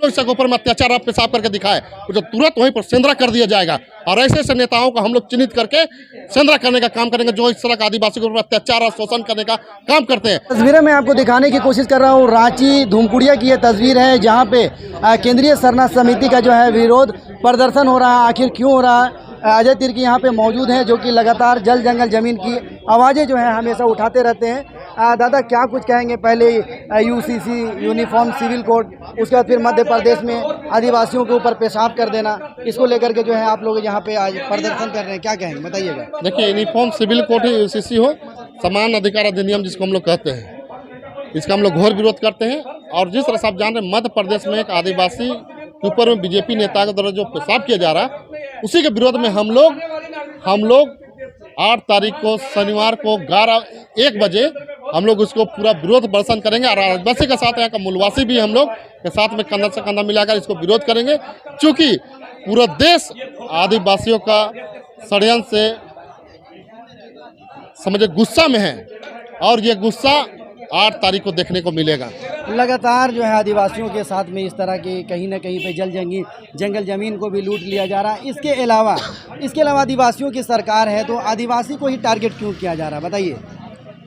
लोग इसके ऊपर में अत्याचार आप पेशाब करके दिखाए तो तुरंत वहीं पर सेंद्रा कर दिया जाएगा। और ऐसे ऐसे नेताओं को हम लोग चिन्हित करके सेंद्रा करने का काम करेंगे जो इस तरह का आदिवासी के ऊपर अत्याचार और शोषण करने का काम करते हैं। तस्वीरें मैं आपको दिखाने की कोशिश कर रहा हूँ। रांची धूमकुड़िया की ये तस्वीर है जहाँ पे केंद्रीय सरना समिति का जो है विरोध प्रदर्शन हो रहा है। आखिर क्यों हो रहा है? अजय तिर्की यहाँ पे मौजूद हैं जो कि लगातार जल जंगल जमीन की आवाज़ें जो है हमेशा उठाते रहते हैं। दादा क्या कुछ कहेंगे? पहले यूसीसी यूनिफॉर्म सिविल कोड, उसके बाद फिर मध्य प्रदेश में आदिवासियों के ऊपर पेशाब कर देना, इसको लेकर के जो है आप लोग यहाँ पे आज प्रदर्शन कर रहे हैं, क्या कहेंगे बताइएगा? देखिए, यूनिफॉर्म सिविल कोड ही यूसीसी हो, समान अधिकार अधिनियम जिसको हम लोग कहते हैं, इसका हम लोग घोर विरोध करते हैं। और जिस तरह से आप जान रहे हैं मध्य प्रदेश में एक आदिवासी के ऊपर में बीजेपी नेता के द्वारा जो पेशाब किया जा रहा है, उसी के विरोध में हम लोग 8 तारीख को शनिवार को 1 बजे हम लोग उसको पूरा विरोध प्रदर्शन करेंगे। और आदिवासी के साथ यहाँ का मूलवासी भी हम लोग के साथ में कंधा से कंधा मिलाकर इसको विरोध करेंगे, क्योंकि पूरा देश आदिवासियों का षड्यंत्र से समझे गुस्सा में है और ये गुस्सा 8 तारीख को देखने को मिलेगा। लगातार जो है आदिवासियों के साथ में इस तरह की कहीं ना कहीं पे जंगल ज़मीन को भी लूट लिया जा रहा है। इसके अलावा आदिवासियों की सरकार है तो आदिवासी को ही टारगेट क्यों किया जा रहा है बताइए?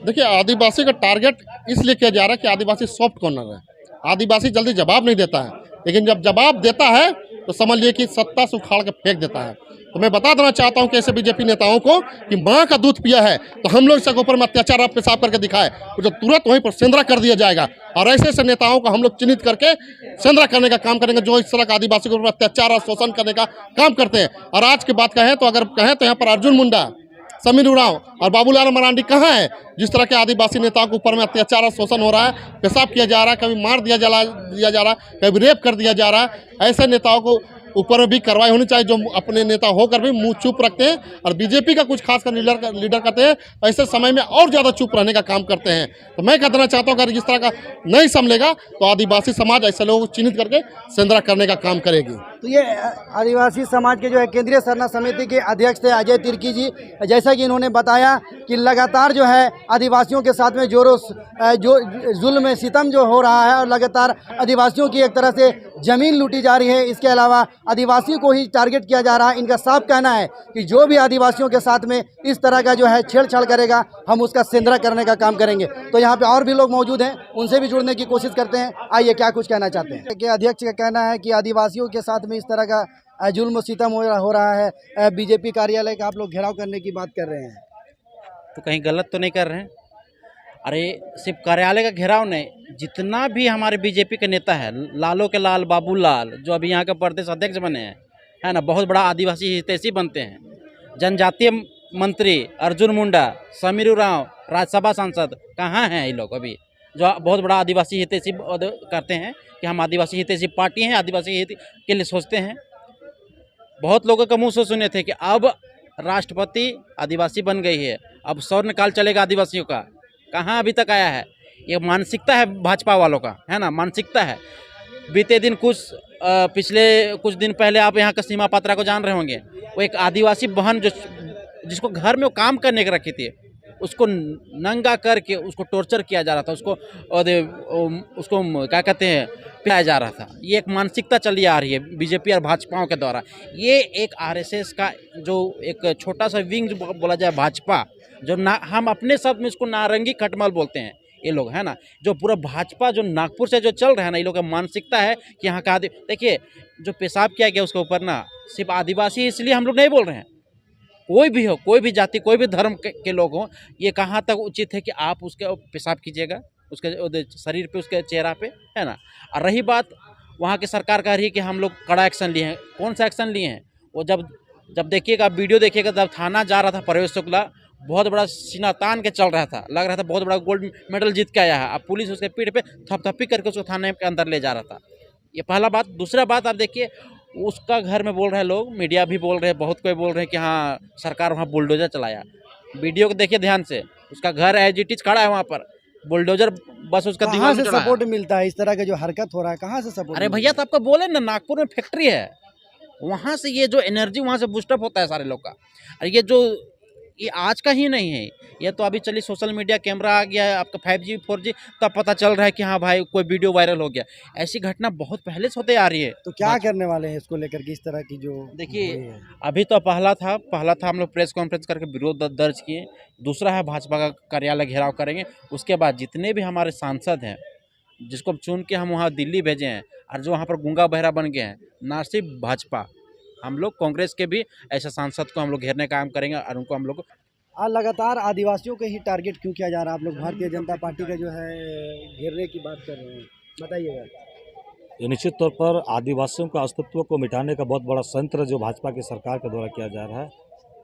देखिए, आदिवासी का टारगेट इसलिए किया जा रहा है कि आदिवासी सॉफ्ट कॉर्नर है। आदिवासी जल्दी जवाब नहीं देता है, लेकिन जब जवाब देता है तो समझ लिए कि सत्ता से उखाड़ के फेंक देता है। तो मैं बता देना चाहता हूं कि ऐसे बीजेपी नेताओं को कि माँ का दूध पिया है तो हम लोग इसके ऊपर में अत्याचार आप पेशाब करके दिखाए तो तुरंत वहीं पर सेंद्रा कर दिया जाएगा। और ऐसे ऐसे नेताओं को हम लोग चिन्हित करके सेंद्रा करने का काम करेंगे जो इस तरह का आदिवासी के ऊपर अत्याचार और शोषण करने का काम करते हैं। और आज की बात कहें तो यहाँ पर अर्जुन मुंडा, समीर उरांव और बाबूलाल मरांडी कहाँ है? जिस तरह के आदिवासी नेताओं के ऊपर में अत्याचार और शोषण हो रहा है, पेशाब किया जा रहा है, कभी मार दिया जा रहा है, कभी रेप कर दिया जा रहा है, ऐसे नेताओं को ऊपर में भी कार्रवाई होनी चाहिए जो अपने नेता होकर भी मुंह चुप रखते हैं और बीजेपी का कुछ खास कर लीडर करते हैं, ऐसे समय में और ज़्यादा चुप रहने का काम करते हैं। तो मैं कहना चाहता हूँ अगर इस तरह का नहीं संभलेगा तो आदिवासी समाज ऐसे लोगों को चिन्हित करके सेंद्रा करने का काम करेगी। तो ये आदिवासी समाज के जो है केंद्रीय सरना समिति के अध्यक्ष थे अजय तिर्की जी, जैसा कि इन्होंने बताया कि लगातार जो है आदिवासियों के साथ में जो जुल्म सितम जो हो रहा है और लगातार आदिवासियों की एक तरह से ज़मीन लूटी जा रही है। इसके अलावा आदिवासी को ही टारगेट किया जा रहा है। इनका साफ कहना है कि जो भी आदिवासियों के साथ में इस तरह का जो है छेड़छाड़ करेगा हम उसका सेंद्रा करने का काम करेंगे। तो यहाँ पे और भी लोग मौजूद हैं, उनसे भी जुड़ने की कोशिश करते हैं। आइए क्या कुछ कहना चाहते हैं? कि अध्यक्ष का कहना है कि आदिवासियों के साथ में इस तरह का जुल्म सितम हो रहा है। बीजेपी कार्यालय का आप लोग घेराव करने की बात कर रहे हैं, तो कहीं गलत तो नहीं कर रहे हैं? अरे सिर्फ कार्यालय का घेराव नहीं, जितना भी हमारे बीजेपी के नेता है, लालों के लाल बाबूलाल जो अभी यहाँ के प्रदेश अध्यक्ष बने हैं, है ना, बहुत बड़ा आदिवासी हितैषी बनते हैं। जनजातीय मंत्री अर्जुन मुंडा, समीर उरांव, राज्यसभा सांसद कहाँ हैं ये लोग? अभी जो बहुत बड़ा आदिवासी हितैषी करते हैं कि हम आदिवासी हितैषी पार्टी हैं, आदिवासी हित के लिए सोचते हैं। बहुत लोगों के मुँह से सुने थे कि अब राष्ट्रपति आदिवासी बन गई है, अब स्वर्णकाल चलेगा आदिवासियों का। कहाँ अभी तक आया है? ये मानसिकता है भाजपा वालों का, है ना, मानसिकता है। बीते दिन पिछले कुछ दिन पहले आप यहाँ का सीमा पात्रा को जान रहे होंगे। वो एक आदिवासी बहन जिसको घर में वो काम करने के रखी थी, उसको नंगा करके उसको टॉर्चर किया जा रहा था, उसको क्या कहते हैं पिलाया जा रहा था। ये एक मानसिकता चली आ रही है बीजेपी और भाजपाओं के द्वारा। ये एक आरएसएस का जो एक छोटा सा विंग बोला जाए भाजपा, जो हम अपने शब्द में इसको नारंगी खटमल बोलते हैं ये लोग, है ना, जो पूरा भाजपा जो नागपुर से जो चल रहा है ना, ये लोग का मानसिकता है कि यहाँ का देखिए जो पेशाब किया गया उसके ऊपर ना, सिर्फ आदिवासी इसलिए हम लोग नहीं बोल रहे हैं, कोई भी हो, कोई भी जाति, कोई भी धर्म के लोग हों, ये कहाँ तक उचित है कि आप उसके पेशाब कीजिएगा उसके शरीर पे, उसके चेहरा पे, है ना। और रही बात वहाँ की सरकार कह रही है कि हम लोग कड़ा एक्शन लिए हैं, कौन सा एक्शन लिए हैं? वो जब देखिएगा, वीडियो देखिएगा, जब थाना जा रहा था प्रवेश शुक्ला, बहुत बड़ा सीना तान के चल रहा था, लग रहा था बहुत बड़ा गोल्ड मेडल जीत के आया है। अब पुलिस उसके पीठ पे थपथपी करके उसको थाने के अंदर ले जा रहा था। ये पहला बात। दूसरा बात, आप देखिए उसका घर में बोल रहे हैं लोग, मीडिया भी बोल रहे हैं, बहुत कोई बोल रहे हैं कि हाँ सरकार वहाँ बुलडोजर चलाया। वीडियो को देखिए ध्यान से, उसका घर एज इट इज खड़ा है वहाँ पर, बुलडोजर बस उसका दीवार में चढ़ा है। सपोर्ट मिलता है इस तरह का जो हरकत हो रहा है, कहाँ से सपोर्ट? अरे भैया, तो आपको बोले ना, नागपुर में फैक्ट्री है, वहाँ से ये जो एनर्जी वहाँ से बूस्टअप होता है सारे लोग का। और ये आज का ही नहीं है, ये तो अभी चलिए सोशल मीडिया कैमरा आ गया है, आपका 5G 4G तब पता चल रहा है कि हाँ भाई कोई वीडियो वायरल हो गया। ऐसी घटना बहुत पहले से होते आ रही है। तो क्या करने वाले हैं इसको लेकर के, इस तरह की जो देखिए हुई है? अभी तो पहला था हम लोग प्रेस कॉन्फ्रेंस करके विरोध दर्ज किए। दूसरा है भाजपा का कार्यालय घेराव करेंगे। उसके बाद जितने भी हमारे सांसद हैं जिसको चुन के हम वहाँ दिल्ली भेजे हैं और जो वहाँ पर गूंगा बहरा बन गए हैं, ना सिर्फ भाजपा, हम लोग कांग्रेस के भी ऐसे सांसद को हम लोग घेरने का काम करेंगे और उनको हम लोग लगातार आदिवासियों को ही टारगेट क्यों किया जा रहा है? आप लोग भारतीय जनता पार्टी का जो है घेरने की बात कर रहे हैं, बताइएगा। ये निश्चित तौर पर आदिवासियों का अस्तित्व को मिटाने का बहुत बड़ा संयंत्र जो भाजपा की सरकार के द्वारा किया जा रहा है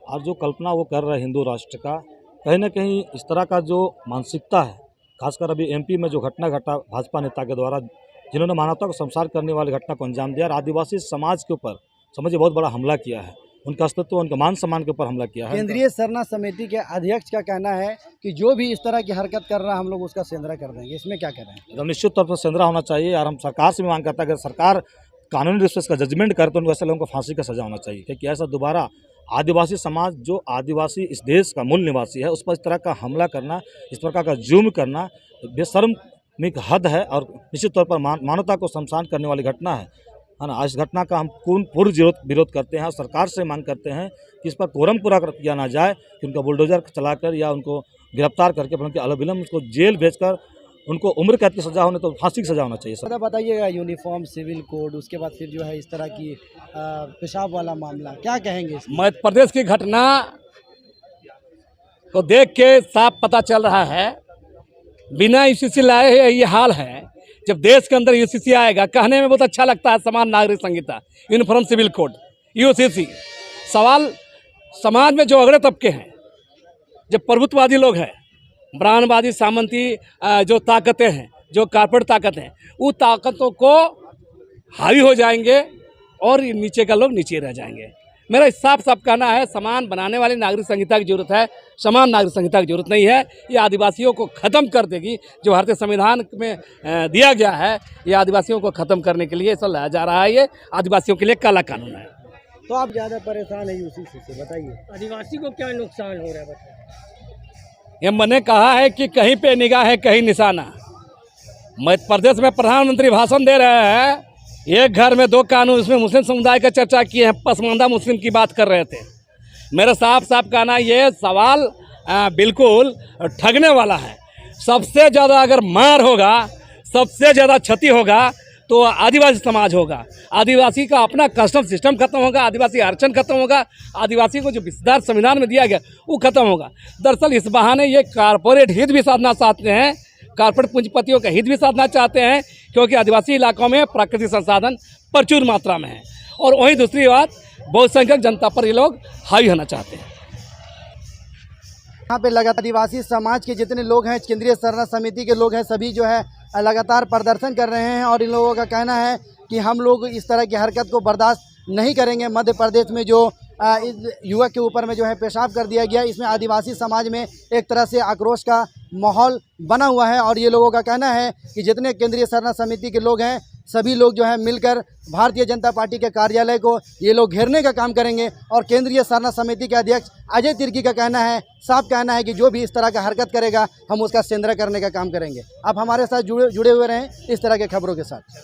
और जो कल्पना वो कर रहा है हिंदू राष्ट्र का, कहीं ना कहीं इस तरह का जो मानसिकता है, खासकर अभी एमपी में जो घटना घटा भाजपा नेता के द्वारा जिन्होंने मानवता को संसार करने वाली घटना को अंजाम दिया और आदिवासी समाज के ऊपर समझिए बहुत बड़ा हमला किया है, उनका अस्तित्व उनका मान सम्मान के ऊपर हमला किया है। केंद्रीय सरना समिति के अध्यक्ष का कहना है कि जो भी इस तरह की हरकत कर रहा है हम लोग उसका सेंधरा कर देंगे, इसमें क्या कह रहे हैं? एकदम निश्चित तौर पर सेंधरा होना चाहिए और हम सरकार से भी मांग करते हैं अगर सरकार कानूनी रूप से इसका जजमेंट करे तो उनको ऐसे लोगों को फांसी का सजा होना चाहिए, क्योंकि ऐसा दोबारा आदिवासी समाज जो आदिवासी इस देश का मूल निवासी है उस पर इस तरह का हमला करना, इस प्रकार का जुल्म करना बेशर्मिक हद है और निश्चित तौर पर मानवता को शमशान करने वाली घटना है ना। इस घटना का हम पूर्ण विरोध करते हैं और सरकार से मांग करते हैं कि इस पर कोरम पूरा किया ना जाए कि उनका बुलडोजर चलाकर या उनको गिरफ्तार करके उनके अलविलंब उसको जेल भेजकर उनको उम्र कैद की सजा होने तो फांसी की सजा होना चाहिए। सर बताइएगा, यूनिफॉर्म, सिविल कोड, उसके बाद फिर जो है इस तरह की पेशाब वाला मामला, क्या कहेंगे इसमें? मध्य प्रदेश की घटना को देख के साफ पता चल रहा है बिना यूसीसी लाए ये हाल है। जब देश के अंदर यूसीसी आएगा, कहने में बहुत अच्छा लगता है समान नागरिक संहिता, यूनिफॉर्म सिविल कोड, यूसीसी। सवाल समाज में जो अगड़े तबके हैं, जब प्रभुत्ववादी लोग हैं, ब्राह्मणवादी सामंती जो ताकतें हैं, जो कारपोरेट ताकतें हैं, वो ताकतों को हावी हो जाएंगे और नीचे का लोग नीचे रह जाएंगे। मेरा साफ साफ कहना है समान बनाने वाली नागरिक संहिता की जरूरत है, समान नागरिक संहिता की जरूरत नहीं है। ये आदिवासियों को ख़त्म कर देगी। जो भारतीय संविधान में दिया गया है ये आदिवासियों को ख़त्म करने के लिए ऐसा लाया जा रहा है। ये आदिवासियों के लिए काला कानून है। तो आप ज़्यादा परेशान है यूसीसी से, बताइए। आदिवासी को क्या नुकसान हो रहा है बताइए। ये मैंने कहा है कि कहीं पे निगाह है कहीं निशाना। मध्य प्रदेश में प्रधानमंत्री भाषण दे रहे हैं, एक घर में दो कानून, इसमें मुस्लिम समुदाय का चर्चा किए हैं, पसमानदा मुस्लिम की बात कर रहे थे। मेरा साफ साफ कहना ये सवाल बिल्कुल ठगने वाला है। सबसे ज़्यादा अगर मार होगा, सबसे ज़्यादा क्षति होगा तो आदिवासी समाज होगा। आदिवासी का अपना कस्टम सिस्टम खत्म होगा, आदिवासी आरक्षण खत्म होगा, आदिवासी को जो विस्तार संविधान में दिया गया वो खत्म होगा। दरअसल इस बहाने ये कारपोरेट हित भी साधना चाहते हैं, कारपोरेट पूंजीपतियों का हित भी साधना चाहते हैं, क्योंकि आदिवासी इलाकों में प्राकृतिक संसाधन प्रचुर मात्रा में है। और वहीं दूसरी बात, बहुसंख्यक जनता पर ये लोग हावी होना चाहते हैं। यहाँ पे लगातार आदिवासी समाज के जितने लोग हैं, केंद्रीय सरना समिति के लोग हैं, सभी जो है लगातार प्रदर्शन कर रहे हैं और इन लोगों का कहना है कि हम लोग इस तरह की हरकत को बर्दाश्त नहीं करेंगे। मध्य प्रदेश में जो इस युवक के ऊपर में जो है पेशाब कर दिया गया, इसमें आदिवासी समाज में एक तरह से आक्रोश का माहौल बना हुआ है। और ये लोगों का कहना है कि जितने केंद्रीय सरना समिति के लोग हैं सभी लोग जो है मिलकर भारतीय जनता पार्टी के कार्यालय को ये लोग घेरने का काम करेंगे। और केंद्रीय सरना समिति के अध्यक्ष अजय तिर्की का कहना है, साफ कहना है कि जो भी इस तरह का हरकत करेगा हम उसका सेंधरा करने का काम करेंगे। आप हमारे साथ जुड़े हुए रहें इस तरह के खबरों के साथ।